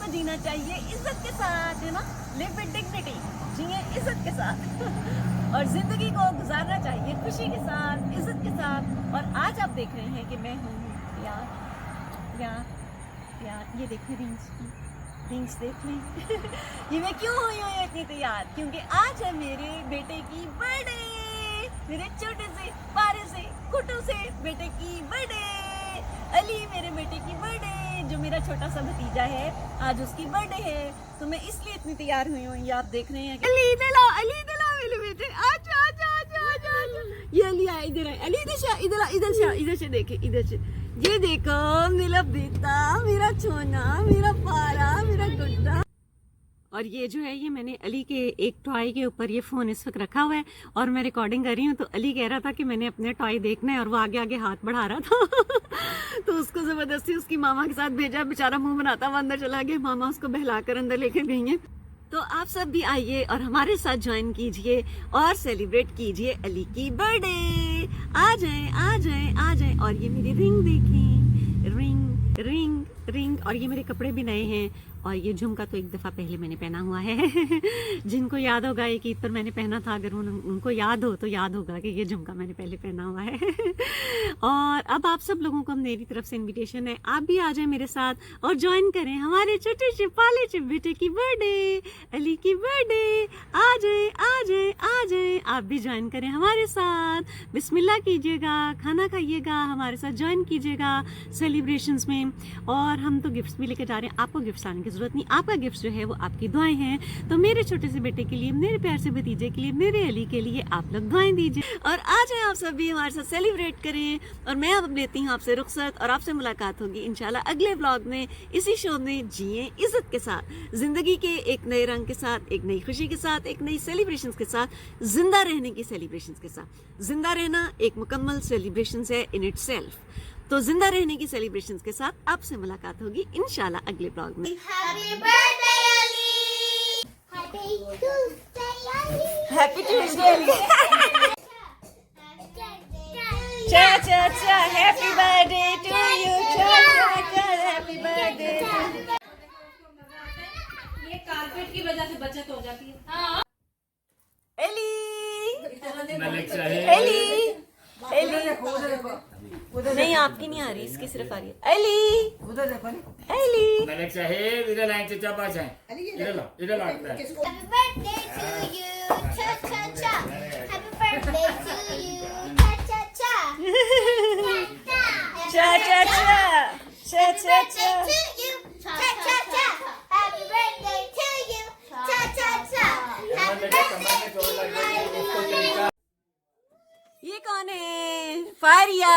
को जीना चाहिए इज्जत के साथ, है ना, लिव विद डिग्निटी, जिए इज्जत के साथ और जिंदगी को गुजारना चाहिए खुशी के साथ, इज्जत के साथ। और आज आप देख रहे हैं कि मैं हूँ प्यार प्यार प्यार। ये देखें रिंग्स देख लें ये मैं क्यों हुई हूँ इतनी तैयार, क्योंकि आज है मेरे बेटे की बर्थडे, मेरे छोटे से पारे से कुटू से बेटे की बर्थडे, अली मेरे बेटे की बर्थडे, जो मेरा छोटा सा भतीजा है, आज उसकी बर्थडे है, तो मैं इसलिए इतनी तैयार हुई हूँ। ये आप देख रहे हैं अली दिला मेरे बेटे, आजा आजा आजा आजा आजा। ये अली आया, इधर आए अली, इधर से देखे, इधर से ये देखो मेरा बेटा, मेरा छोना, मेरा पारा, मेरा गुड्डा। और ये जो है, ये मैंने अली के एक टॉय के ऊपर ये फ़ोन इस वक्त रखा हुआ है और मैं रिकॉर्डिंग कर रही हूँ। तो अली कह रहा था कि मैंने अपने टॉय देखना है और वो आगे आगे हाथ बढ़ा रहा था तो उसको ज़बरदस्ती उसकी मामा के साथ भेजा, बेचारा मुंह बनाता हुआ अंदर चला गया, मामा उसको बहलाकर अंदर लेकर गई हैं। तो आप सब भी आइए और हमारे साथ ज्वाइन कीजिए और सेलिब्रेट कीजिए अली की बर्थडे। आ जाएं आ जाएं आ जाएं। और ये मेरी रिंग देखें, रिंग रिंग रिंग। और ये मेरे कपड़े भी नए हैं और ये झुमका तो एक दफ़ा पहले मैंने पहना हुआ है जिनको याद होगा एक ईद पर मैंने पहना था, अगर उनको याद हो तो याद होगा कि ये झुमका मैंने पहले पहना हुआ है और अब आप सब लोगों को मेरी तरफ से इनविटेशन है, आप भी आ जाएं मेरे साथ और ज्वाइन करें हमारे छोटे से पाले से बेटे की बर्थडे, अली की बर्थडे। आ जाएं आ जाएं आ जाएं, आप भी ज्वाइन करें हमारे साथ, बिस्मिल्लाह कीजिएगा, खाना खाइएगा, हमारे साथ ज्वाइन कीजिएगा सेलिब्रेशंस में। और हम तो गिफ्ट्स भी लेके जा रहे हैं, आपको गिफ्ट्स लाने की जरूरत नहीं, आपका गिफ्ट जो है वो आपकी दुआएं हैं। तो मेरे छोटे से बेटे के लिए, मेरे प्यार से भतीजे के लिए, मेरे अली के लिए आप लोग दुआएं दीजिए और आ जाए आप सब भी हमारे साथ सेलिब्रेट करें। और मैं अब लेती हूँ आपसे रुखसत और आपसे मुलाकात होगी इंशाल्लाह अगले व्लॉग में, इसी शो में जिए इज्जत के साथ, जिंदगी के एक नए रंग के साथ, एक नई खुशी के साथ, एक नई सेलिब्रेशंस के साथ, जिंदा रहने की सेलिब्रेशंस के साथ। जिंदा रहना एक मुकम्मल सेलिब्रेशंस है इन इटसेल्फ। तो जिंदा रहने की सेलिब्रेशंस के साथ आपसे मुलाकात होगी इंशाल्लाह अगले ब्लॉग में। Happy birthday, Ali! Happy Tuesday, Ali! Happy Tuesday Ali. चा चा चा हैप्पी बर्थडे टू यू, चा चा चा हैप्पी बर्थडे। ये कारपेट की वजह से बचत हो जाती है। हाँ। एली एली नहीं, आपकी नहीं आ रही, इसकी सिर्फ आ रही है। एली मलिक साहेब इधर आए, चचा पास आए, इधर लो, इधर लो। Happy birthday to you! Cha cha cha! Happy birthday to you! Cha cha cha! चा चा चा चा चा चा। to you! Cha cha cha! Happy birthday to you! Cha cha cha! Happy birthday to you! ये कौन है? फारिया,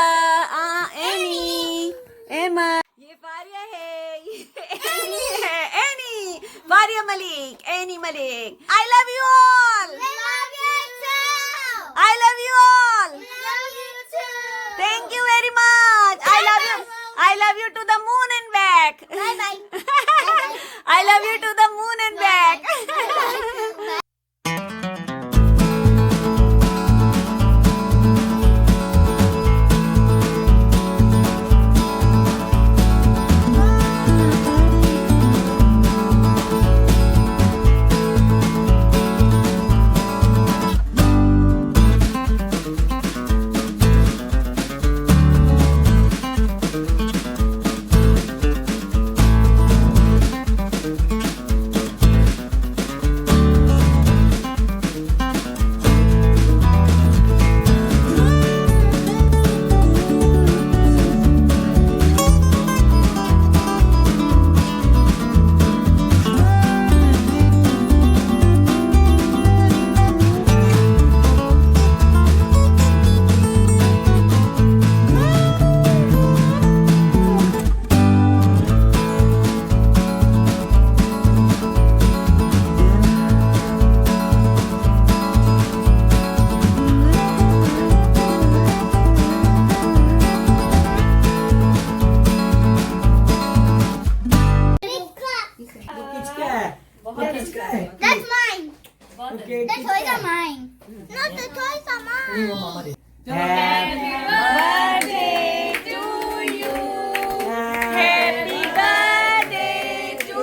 एनी, एमा। ये फारिया है, ये एनी है, any, Faria Malik, any Malik. I love you all. We love you too! I love you all. We love you too! Thank you very much. I love you. I love you to the moon and back. Bye bye! I love you to the moon and back. That's mine! The toys are mine! No, the toys are mine! Happy birthday to you. Happy birthday to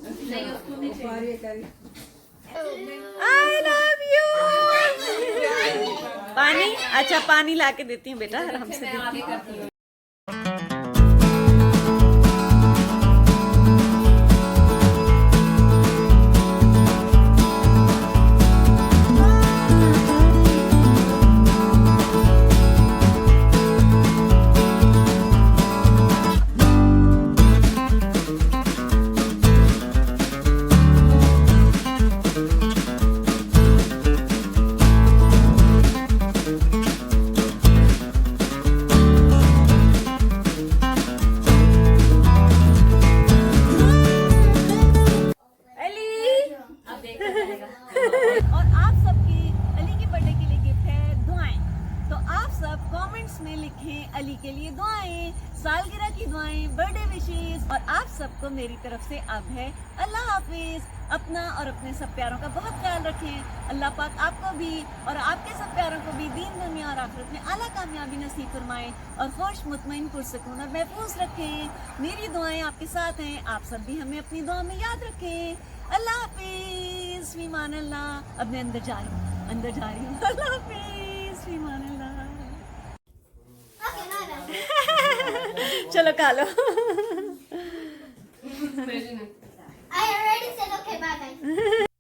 नहीं उसको नहीं चाहिए। I love you. पानी, अच्छा पानी ला के देती हूँ बेटा, आराम से मैं आगे करती हूँ। अब देखा जाएगा। और आप सबकी अली के बर्थडे के लिए गिफ्ट है दुआएं। तो आप सब कमेंट्स में लिखें अली के लिए दुआएं, सालगिरह की दुआएं, बर्थडे विशेस। और आप सबको मेरी तरफ से अब है अल्लाह हाफिज। अपना और अपने सब प्यारों का बहुत ख्याल रखें। अल्लाह पाक आपको भी और आपके सब प्यारों को भी दीन दुनिया और आखिरत में आला कामयाबी नसीब फरमाएं और खुश मुतमईन पुरसकून और महफूज रखें। मेरी दुआएं आपके साथ हैं, आप सब भी हमें अपनी दुआ में याद रखें। अल्लाह हाफिज, ईमान अल्लाह। अब मैं अंदर जा रही हूँ। अल्लाह हाफिज, ईमान अल्लाह। Okay, no. चलो खा लो। I already said okay, bye guys.